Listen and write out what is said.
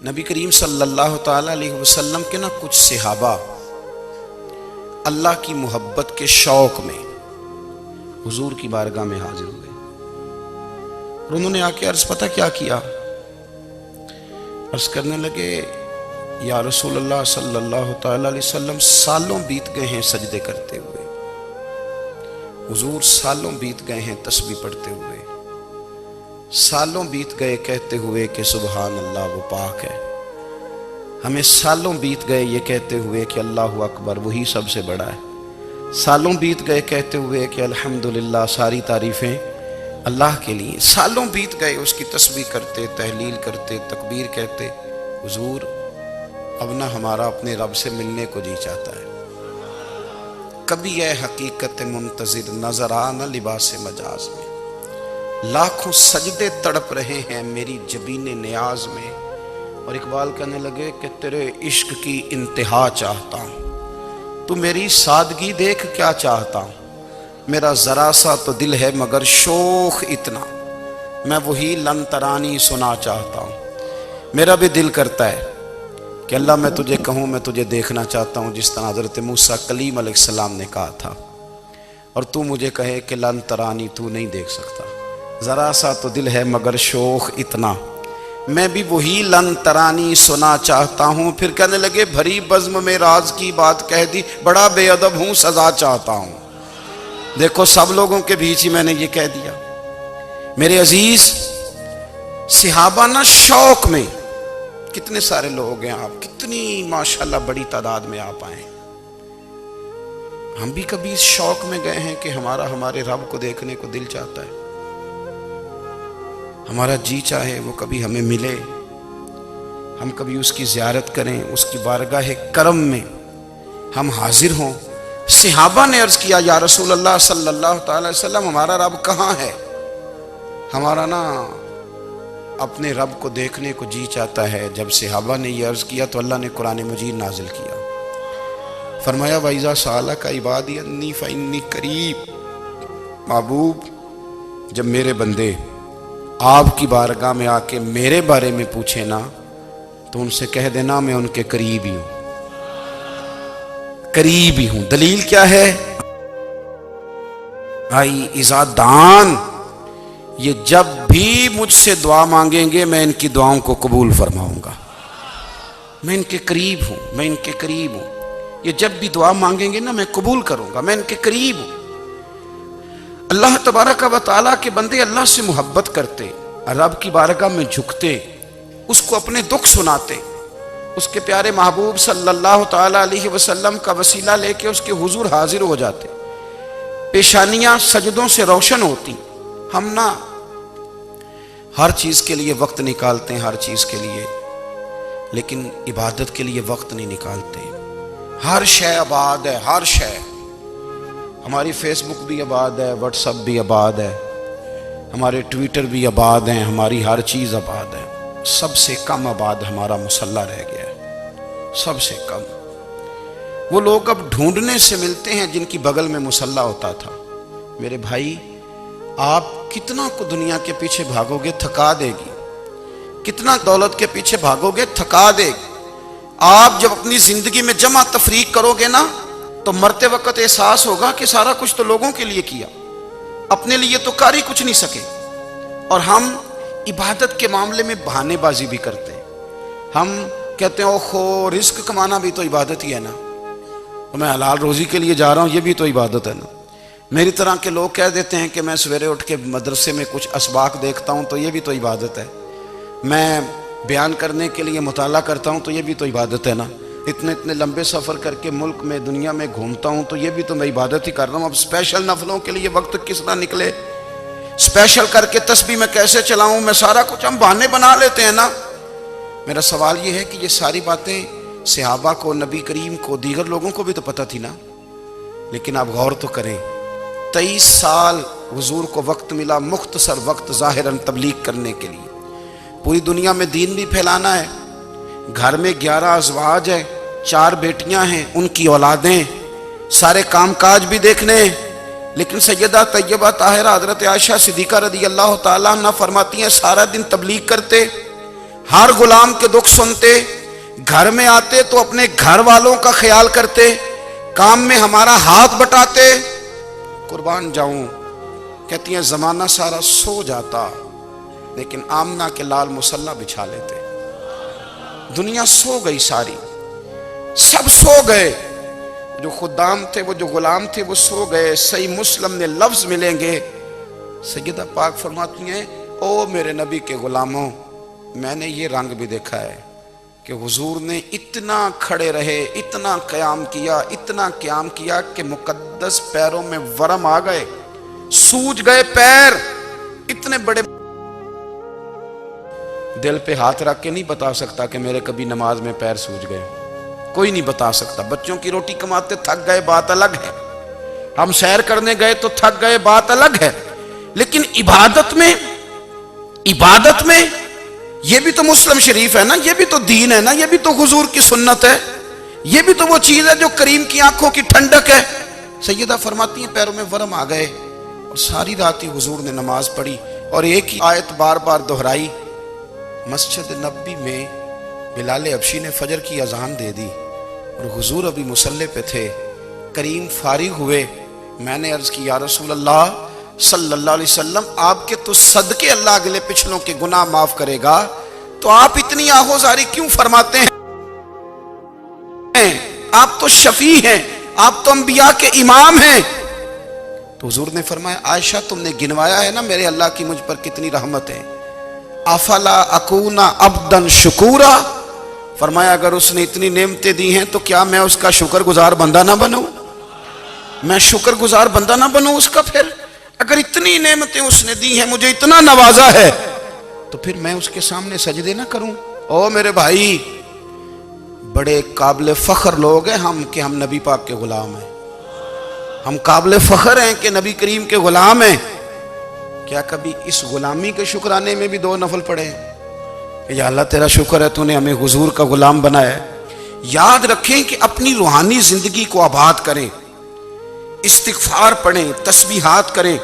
نبی کریم صلی اللہ تعالی علیہ وسلم کے کچھ صحابہ اللہ کی محبت کے شوق میں حضور کی بارگاہ میں حاضر ہوئے اور انہوں نے آ کے عرض پتہ کیا کیا؟ عرض کرنے لگے یا رسول اللہ صلی اللہ تعالی علیہ وسلم سالوں بیت گئے ہیں سجدے کرتے ہوئے، حضور سالوں بیت گئے ہیں تسبیح پڑھتے ہوئے، سالوں بیت گئے کہتے ہوئے کہ سبحان اللہ وہ پاک ہے، ہمیں سالوں بیت گئے یہ کہتے ہوئے کہ اللہ اکبر وہی سب سے بڑا ہے، سالوں بیت گئے کہتے ہوئے کہ الحمدللہ ساری تعریفیں اللہ کے لیے، سالوں بیت گئے اس کی تسبیح کرتے، تحلیل کرتے، تکبیر کہتے۔ حضور اب نہ ہمارا اپنے رب سے ملنے کو جی چاہتا ہے، کبھی اے حقیقت منتظر نظر آ نہ لباس مجاز میں، لاکھوں سجدے تڑپ رہے ہیں میری جبین نیاز میں، اور اقبال کہنے لگے کہ تیرے عشق کی انتہا چاہتا ہوں، تو میری سادگی دیکھ کیا چاہتا ہوں، میرا ذرا سا تو دل ہے مگر شوخ اتنا، میں وہی لن ترانی سنا چاہتا ہوں۔ میرا بھی دل کرتا ہے کہ اللہ میں تجھے کہوں میں تجھے دیکھنا چاہتا ہوں، جس طرح حضرت موسیٰ کلیم علیہ السلام نے کہا تھا، اور تو مجھے کہے کہ لن ترانی تو نہیں دیکھ سکتا، ذرا سا تو دل ہے مگر شوخ اتنا، میں بھی وہی لن ترانی سنا چاہتا ہوں۔ پھر کہنے لگے بھری بزم میں راز کی بات کہہ دی، بڑا بے ادب ہوں سزا چاہتا ہوں۔ دیکھو سب لوگوں کے بیچ ہی میں نے یہ کہہ دیا۔ میرے عزیز صحابہ نہ شوق میں، کتنے سارے لوگ ہیں آپ، کتنی ماشاءاللہ بڑی تعداد میں آپ آئے، ہم بھی کبھی اس شوق میں گئے ہیں کہ ہمارے رب کو دیکھنے کو دل چاہتا ہے، ہمارا جی چاہے وہ کبھی ہمیں ملے، ہم کبھی اس کی زیارت کریں، اس کی بارگاہ کرم میں ہم حاضر ہوں۔ صحابہ نے عرض کیا یا رسول اللہ صلی اللہ تعالی علیہ وسلم ہمارا رب کہاں ہے؟ ہمارا اپنے رب کو دیکھنے کو جی چاہتا ہے۔ جب صحابہ نے یہ عرض کیا تو اللہ نے قرآن مجید نازل کیا، فرمایا وَإِذَا سَأَلَكَ عِبَادِي أَنِّي فَإِنِّي قَرِيبٌ، محبوب جب میرے بندے آپ کی بارگاہ میں آ کے میرے بارے میں پوچھے نا تو ان سے کہہ دینا میں ان کے قریب ہی ہوں، قریب ہی ہوں۔ دلیل کیا ہے؟ آئی اذا دان، یہ جب بھی مجھ سے دعا مانگیں گے میں ان کی دعاؤں کو قبول فرماؤں گا، میں ان کے قریب ہوں، میں ان کے قریب ہوں، یہ جب بھی دعا مانگیں گے نا میں قبول کروں گا، میں ان کے قریب ہوں۔ اللہ تبارک و تعالیٰ کے بندے اللہ سے محبت کرتے، رب کی بارگاہ میں جھکتے، اس کو اپنے دکھ سناتے، اس کے پیارے محبوب صلی اللہ تعالی علیہ وسلم کا وسیلہ لے کے اس کے حضور حاضر ہو جاتے، پیشانیاں سجدوں سے روشن ہوتی۔ ہم ہر چیز کے لیے وقت نکالتے ہیں، ہر چیز کے لیے، لیکن عبادت کے لیے وقت نہیں نکالتے۔ ہر شے آباد ہے، ہر شے، ہماری فیس بک بھی آباد ہے، واٹس ایپ بھی آباد ہے، ہمارے ٹویٹر بھی آباد ہیں، ہماری ہر چیز آباد ہے، سب سے کم آباد ہمارا مصلی رہ گیا ہے، سب سے کم۔ وہ لوگ اب ڈھونڈنے سے ملتے ہیں جن کی بغل میں مصلی ہوتا تھا۔ میرے بھائی آپ کتنا کو دنیا کے پیچھے بھاگو گے تھکا دے گی، کتنا دولت کے پیچھے بھاگو گے تھکا دے گی۔ آپ جب اپنی زندگی میں جمع تفریق کرو گے نا تو مرتے وقت احساس ہوگا کہ سارا کچھ تو لوگوں کے لیے کیا، اپنے لیے تو کر ہی کچھ نہیں سکے۔ اور ہم عبادت کے معاملے میں بہانے بازی بھی کرتے ہیں، ہم کہتے ہیں اوہو رزق کمانا بھی تو عبادت ہی ہے نا، میں حلال روزی کے لیے جا رہا ہوں یہ بھی تو عبادت ہے نا۔ میری طرح کے لوگ کہہ دیتے ہیں کہ میں سویرے اٹھ کے مدرسے میں کچھ اسباق دیکھتا ہوں تو یہ بھی تو عبادت ہے، میں بیان کرنے کے لیے مطالعہ کرتا ہوں تو یہ بھی تو عبادت ہے نا، اتنے لمبے سفر کر کے ملک میں دنیا میں گھومتا ہوں تو یہ بھی تو میں عبادت ہی کر رہا ہوں۔ اب اسپیشل نفلوں کے لیے وقت کس طرح نکلے، اسپیشل کر کے تسبیح میں کیسے چلاؤں، میں سارا کچھ ہم بہانے بنا لیتے ہیں نا۔ میرا سوال یہ ہے کہ یہ ساری باتیں صحابہ کو، نبی کریم کو، دیگر لوگوں کو بھی تو پتہ تھی نا، لیکن آپ غور تو کریں 23 سال حضور کو وقت ملا، مختصر وقت ظاہراً تبلیغ کرنے کے لیے، پوری دنیا میں دین بھی پھیلانا ہے، گھر میں 11 ازواج ہیں، 4 بیٹیاں ہیں، ان کی اولادیں، سارے کام کاج بھی دیکھنے ہیں، لیکن سیدہ طیبہ طاہرہ حضرت عائشہ صدیقہ رضی اللہ تعالیٰ عنہ فرماتی ہیں سارا دن تبلیغ کرتے، ہر غلام کے دکھ سنتے، گھر میں آتے تو اپنے گھر والوں کا خیال کرتے، کام میں ہمارا ہاتھ بٹاتے۔ قربان جاؤں، کہتی ہیں زمانہ سارا سو جاتا لیکن آمنہ کے لال مصلی بچھا لیتے۔ دنیا سو گئی، ساری سب سو گئے، جو خدام تھے، وہ جو غلام تھے، وہ سو گئے۔ صحیح مسلم میں لفظ ملیں گے، سیدہ پاک فرماتی ہیں او میرے نبی کے غلاموں، میں نے یہ رنگ بھی دیکھا ہے کہ حضور نے اتنا کھڑے رہے، اتنا قیام کیا، اتنا قیام کیا کہ مقدس پیروں میں ورم آ گئے، سوج گئے پیر اتنے بڑے۔ دل پہ ہاتھ رکھ کے نہیں بتا سکتا کہ میرے کبھی نماز میں پیر سوج گئے، کوئی نہیں بتا سکتا۔ بچوں کی روٹی کماتے تھک گئے بات الگ ہے، ہم سیر کرنے گئے تو تھک گئے بات الگ ہے، لیکن عبادت میں یہ بھی تو مسلم شریف ہے نا، یہ بھی تو دین ہے نا، یہ بھی تو حضور کی سنت ہے، یہ بھی تو وہ چیز ہے جو کریم کی آنکھوں کی ٹھنڈک ہے۔ سیدہ فرماتی ہیں پیروں میں ورم آ گئے، اور ساری رات ہی حضور نے نماز پڑھی اور ایک ہی آیت بار بار دہرائی۔ مسجد نبوی میں بلال حبشی نے فجر کی اذان دے دی اور حضور ابھی مصلی پہ تھے، کریم فارغ ہوئے۔ میں نے عرض کی یا رسول اللہ صلی اللہ علیہ وسلم، آپ کے تو صدقے اللہ اگلے پچھلوں کے گناہ معاف کرے گا، تو آپ اتنی آہوزاری کیوں فرماتے ہیں؟ آپ تو شفیع ہیں، آپ تو انبیاء کے امام ہیں۔ تو حضور نے فرمایا عائشہ تم نے گنوایا ہے نا میرے اللہ کی مجھ پر کتنی رحمت ہے، افلا اکون عبدا شکورا، فرمایا اگر اس نے اتنی نعمتیں دی ہیں تو کیا میں اس کا شکر گزار بندہ نہ بنوں؟ میں شکر گزار بندہ نہ بنوں اس کا؟ پھر اگر اتنی نعمتیں اس نے دی ہیں، مجھے اتنا نوازا ہے، تو پھر میں اس کے سامنے سجدے نہ کروں؟ او میرے بھائی، بڑے قابل فخر لوگ ہیں ہم کہ ہم نبی پاک کے غلام ہیں، ہم قابل فخر ہیں کہ نبی کریم کے غلام ہیں۔ کیا کبھی اس غلامی کے شکرانے میں بھی دو نفل پڑھے ہیں کہ یا اللہ تیرا شکر ہے تو نے ہمیں حضور کا غلام بنایا ہے؟ یاد رکھیں کہ اپنی روحانی زندگی کو آباد کریں، استغفار پڑھیں، تسبیحات کریں،